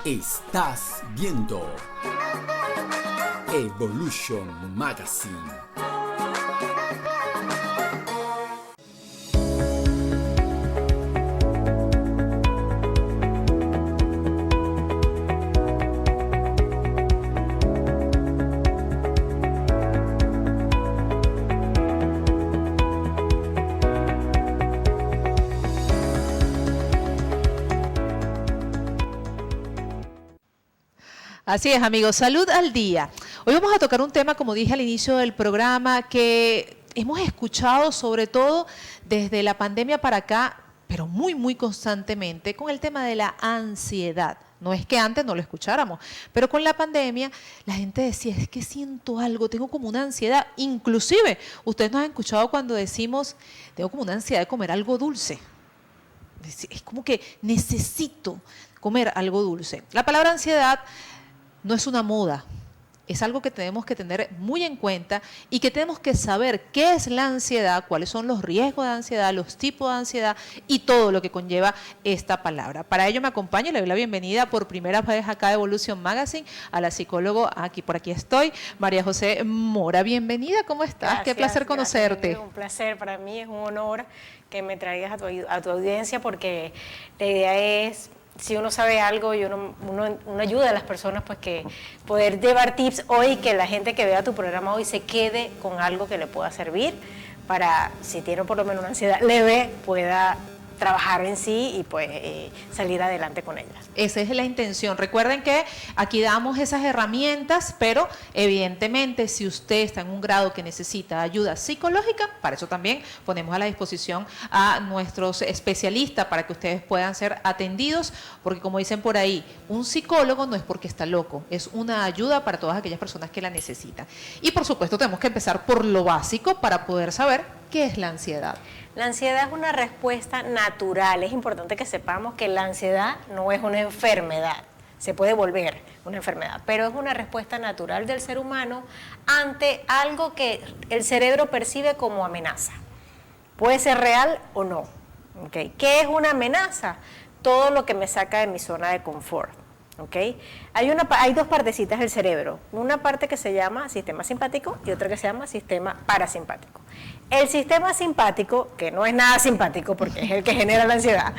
Estás viendo Evolution Magazine. Así es, amigos, salud al día. Hoy vamos a tocar un tema, como dije al inicio del programa, que hemos escuchado sobre todo desde la pandemia para acá, pero muy constantemente, con el tema de la ansiedad. No es que antes no lo escucháramos, pero con la pandemia la gente decía, es que siento algo, tengo como una ansiedad. Inclusive, ustedes nos han escuchado cuando decimos, tengo como una ansiedad de comer algo dulce. Es como que necesito comer algo dulce. La palabra ansiedad no es una moda, es algo que tenemos que tener muy en cuenta y que tenemos que saber qué es la ansiedad, cuáles son los riesgos de ansiedad, los tipos de ansiedad y todo lo que conlleva esta palabra. Para ello me acompaña y le doy la bienvenida por primera vez acá a Evolution Magazine a la psicóloga, por aquí estoy, María José Mora. Bienvenida, ¿cómo estás? Gracias, qué placer conocerte. Gracias, un placer, para mí es un honor que me traigas a tu audiencia porque la idea es, si uno sabe algo y uno ayuda a las personas, pues que poder llevar tips hoy, que la gente que vea tu programa hoy se quede con algo que le pueda servir para, si tiene por lo menos una ansiedad leve, pueda trabajar en sí y pues salir adelante con ellas. Esa es la intención. Recuerden que aquí damos esas herramientas, pero evidentemente si usted está en un grado que necesita ayuda psicológica, para eso también ponemos a la disposición a nuestros especialistas para que ustedes puedan ser atendidos, porque como dicen por ahí, un psicólogo no es porque está loco, es una ayuda para todas aquellas personas que la necesitan. Y por supuesto tenemos que empezar por lo básico para poder saber qué es la ansiedad. La ansiedad es una respuesta natural. Es importante que sepamos que la ansiedad no es una enfermedad. Se puede volver una enfermedad, pero es una respuesta natural del ser humano ante algo que el cerebro percibe como amenaza. Puede ser real o no. ¿Okay? ¿Qué es una amenaza? Todo lo que me saca de mi zona de confort. ¿Okay? Hay dos partecitas del cerebro, una parte que se llama sistema simpático y otra que se llama sistema parasimpático. El sistema simpático, que no es nada simpático porque es el que genera la ansiedad,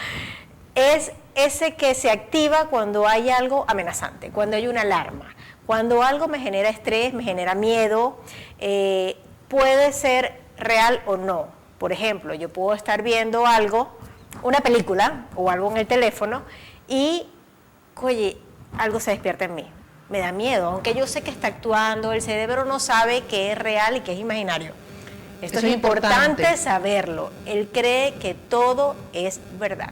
es ese que se activa cuando hay algo amenazante, cuando hay una alarma, cuando algo me genera estrés, me genera miedo, puede ser real o no. Por ejemplo, yo puedo estar viendo algo, una película o algo en el teléfono y, oye, algo se despierta en mí, me da miedo, aunque yo sé que está actuando, el cerebro no sabe qué es real y qué es imaginario. Esto es importante saberlo. Él cree que todo es verdad.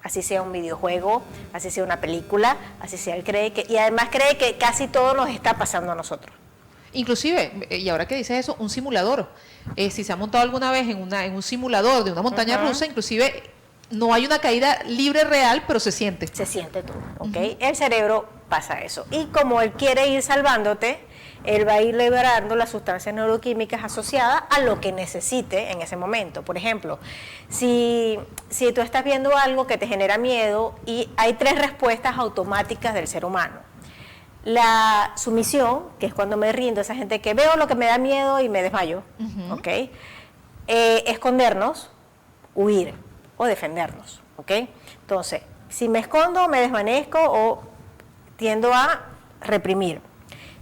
Así sea un videojuego, así sea una película, así sea, él cree que, y además cree que casi todo nos está pasando a nosotros. Inclusive, y ahora que dices eso, un simulador. Si se ha montado alguna vez en un simulador de una montaña rusa, inclusive no hay una caída libre real, pero se siente. Se siente tú, ¿ok? El cerebro pasa eso. Y como él quiere ir salvándote, él va a ir liberando las sustancias neuroquímicas asociadas a lo que necesite en ese momento. Por ejemplo, si tú estás viendo algo que te genera miedo y hay 3 respuestas automáticas del ser humano. La sumisión, que es cuando me rindo, esa gente que veo lo que me da miedo y me desmayo, ¿ok? Escondernos, huir o defendernos, ¿ok? Entonces, si me escondo, me desvanezco o tiendo a reprimir.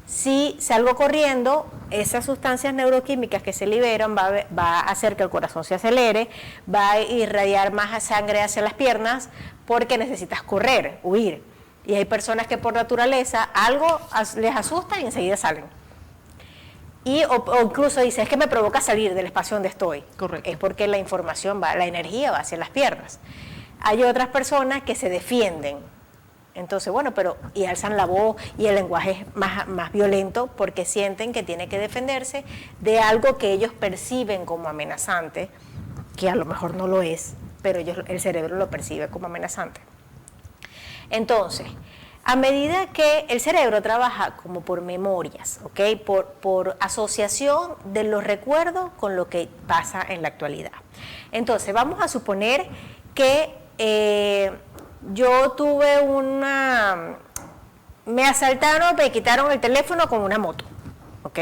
Si salgo corriendo, esas sustancias neuroquímicas que se liberan va a hacer que el corazón se acelere, va a irradiar más sangre hacia las piernas porque necesitas correr, huir. Y hay personas que por naturaleza algo les asusta y enseguida salen. O incluso dice, es que me provoca salir del espacio donde estoy. Correcto. Es porque la información la energía va hacia las piernas. Hay otras personas que se defienden. Entonces, bueno, y alzan la voz y el lenguaje es más violento porque sienten que tiene que defenderse de algo que ellos perciben como amenazante, que a lo mejor no lo es, pero el cerebro lo percibe como amenazante. Entonces, a medida que el cerebro trabaja como por memorias, ¿ok? Por asociación de los recuerdos con lo que pasa en la actualidad. Entonces, vamos a suponer que yo tuve me asaltaron, me quitaron el teléfono con una moto, ¿ok?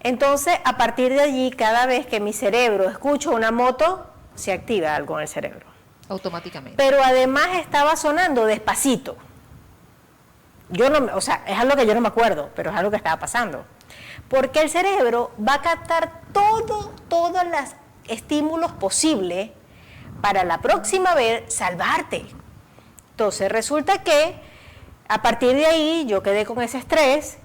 Entonces, a partir de allí, cada vez que mi cerebro escucha una moto, se activa algo en el cerebro. Automáticamente. Pero además estaba sonando despacito. Yo no, o sea, es algo que yo no me acuerdo, pero es algo que estaba pasando. Porque el cerebro va a captar todos los estímulos posibles para la próxima vez salvarte. Entonces resulta que a partir de ahí yo quedé con ese estrés.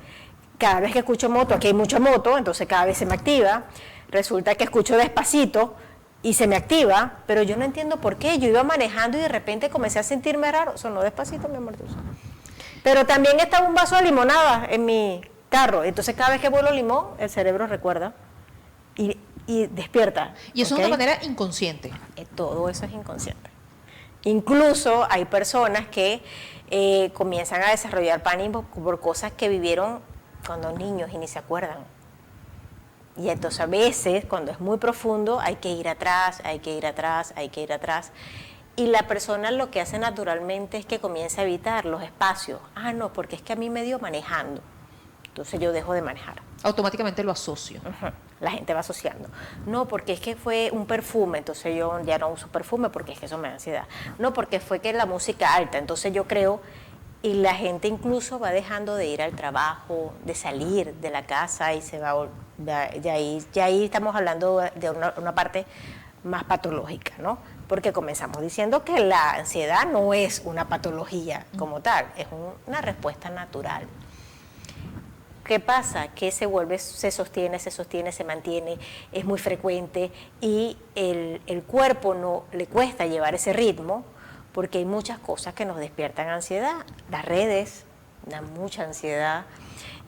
Cada vez que escucho moto, aquí hay mucha moto, entonces cada vez se me activa. Resulta que escucho despacito y se me activa, pero yo no entiendo por qué. Yo iba manejando y de repente comencé a sentirme raro. Sonó despacito, mi amor. Pero también estaba un vaso de limonada en mi carro. Entonces cada vez que vuelo limón, el cerebro recuerda y despierta. Y eso ¿okay? es una manera inconsciente. Todo eso es inconsciente. Incluso hay personas que comienzan a desarrollar pánico por cosas que vivieron cuando niños y ni se acuerdan. Y entonces a veces, cuando es muy profundo, hay que ir atrás, hay que ir atrás, hay que ir atrás. Y la persona lo que hace naturalmente es que comienza a evitar los espacios. Ah, no, porque es que a mí me dio manejando. Entonces yo dejo de manejar. Automáticamente lo asocio. La gente va asociando. No, porque es que fue un perfume, entonces yo ya no uso perfume porque es que eso me da ansiedad. No, porque fue que la música alta, entonces yo creo, y la gente incluso va dejando de ir al trabajo, de salir de la casa y se va, ya ahí estamos hablando de una parte más patológica, ¿no? Porque comenzamos diciendo que la ansiedad no es una patología como tal, es una respuesta natural. ¿Qué pasa? Que se sostiene, se mantiene, es muy frecuente y el cuerpo no le cuesta llevar ese ritmo porque hay muchas cosas que nos despiertan ansiedad. Las redes dan mucha ansiedad,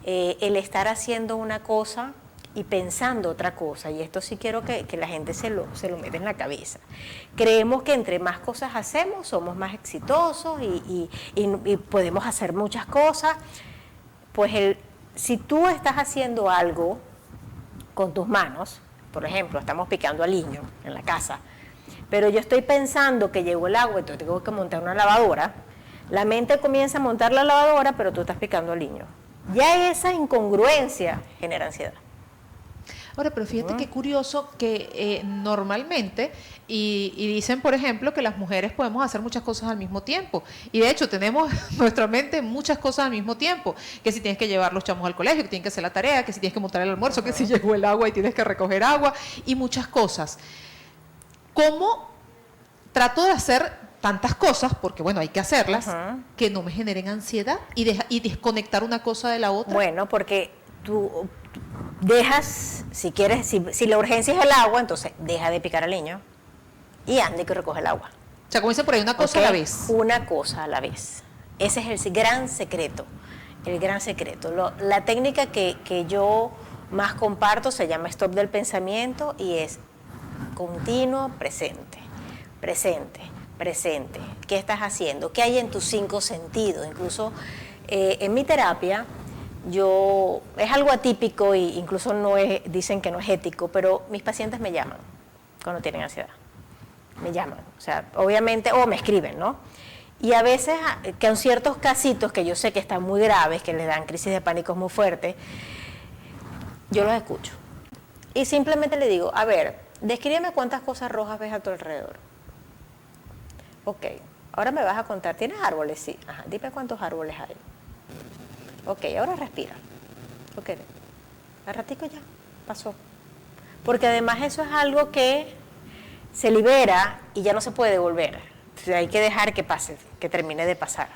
el estar haciendo una cosa y pensando otra cosa, y esto sí quiero que la gente se lo meta en la cabeza. Creemos que entre más cosas hacemos, somos más exitosos y podemos hacer muchas cosas. Pues si tú estás haciendo algo con tus manos, por ejemplo, estamos picando aliño en la casa, pero yo estoy pensando que llegó el agua y tengo que montar una lavadora, la mente comienza a montar la lavadora, pero tú estás picando aliño. Ya esa incongruencia genera ansiedad. Ahora, pero fíjate qué curioso que normalmente, y dicen, por ejemplo, que las mujeres podemos hacer muchas cosas al mismo tiempo. Y de hecho, tenemos en nuestra mente muchas cosas al mismo tiempo. Que si tienes que llevar los chamos al colegio, que tienes que hacer la tarea, que si tienes que montar el almuerzo, que si llegó el agua y tienes que recoger agua, y muchas cosas. ¿Cómo trato de hacer tantas cosas, porque bueno, hay que hacerlas, que no me generen ansiedad y desconectar una cosa de la otra? Bueno, porque tú dejas, si quieres, si la urgencia es el agua, entonces deja de picar aliño y ande que recoge el agua. O sea, como dicen por ahí, una cosa a la vez. Una cosa a la vez. Ese es el gran secreto. El gran secreto. La técnica que yo más comparto se llama stop del pensamiento y es continuo presente. Presente, presente. ¿Qué estás haciendo? ¿Qué hay en tus 5 sentidos? Incluso en mi terapia, es algo atípico e incluso dicen que no es ético, pero mis pacientes me llaman cuando tienen ansiedad. Me llaman, o sea, obviamente, o me escriben, ¿no? Y a veces, que en ciertos casitos que yo sé que están muy graves, que les dan crisis de pánico muy fuerte, yo los escucho. Y simplemente le digo, a ver, descríbeme cuántas cosas rojas ves a tu alrededor. Ok, ahora me vas a contar, ¿tienes árboles? Sí. Ajá, dime cuántos árboles hay. Ok, ahora respira. Ok, al ratico ya pasó. Porque además eso es algo que se libera y ya no se puede devolver. O sea, hay que dejar que pase, que termine de pasar.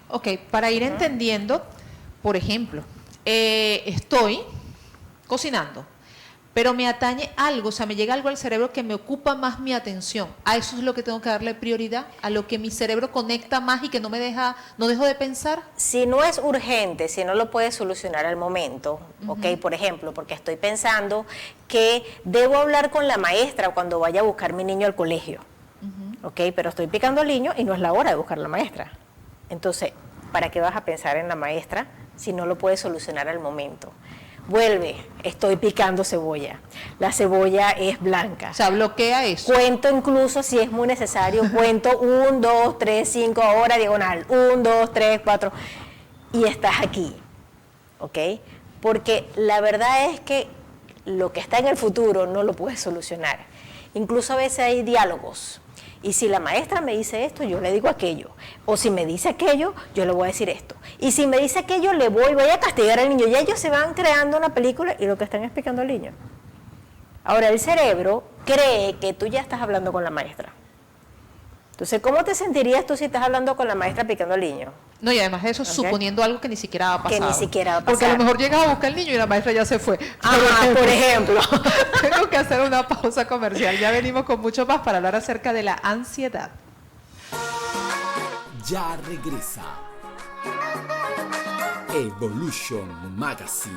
Ok, para ir entendiendo, por ejemplo, estoy cocinando, pero me atañe algo, o sea, me llega algo al cerebro que me ocupa más mi atención. A eso es lo que tengo que darle prioridad, a lo que mi cerebro conecta más y que no dejo de pensar. Si no es urgente, si no lo puedes solucionar al momento, ok, por ejemplo, porque estoy pensando que debo hablar con la maestra cuando vaya a buscar a mi niño al colegio, ok, pero estoy picando al niño y no es la hora de buscar a la maestra. Entonces, ¿para qué vas a pensar en la maestra si no lo puedes solucionar al momento? vuelve, estoy picando cebolla. La cebolla es blanca. O sea, bloquea eso. Cuento incluso, si es muy necesario, cuento 1, 2, 3, 5, ahora diagonal, 1, 2, 3, 4, y estás aquí, ¿ok? Porque la verdad es que lo que está en el futuro no lo puedes solucionar. Incluso a veces hay diálogos. Y si la maestra me dice esto, yo le digo aquello. O si me dice aquello, yo le voy a decir esto. Y si me dice aquello, voy a castigar al niño. Y ellos se van creando una película y lo que están explicando al niño. Ahora, el cerebro cree que tú ya estás hablando con la maestra. Entonces, ¿cómo te sentirías tú si estás hablando con la maestra picando al niño? No, y además de eso, suponiendo algo que ni siquiera va a pasar. Que ni siquiera va a pasar. Porque a lo mejor llegas a buscar al niño y la maestra ya se fue. Por ejemplo. Tengo que hacer una pausa comercial. Ya venimos con mucho más para hablar acerca de la ansiedad. Ya regresa Evolution Magazine.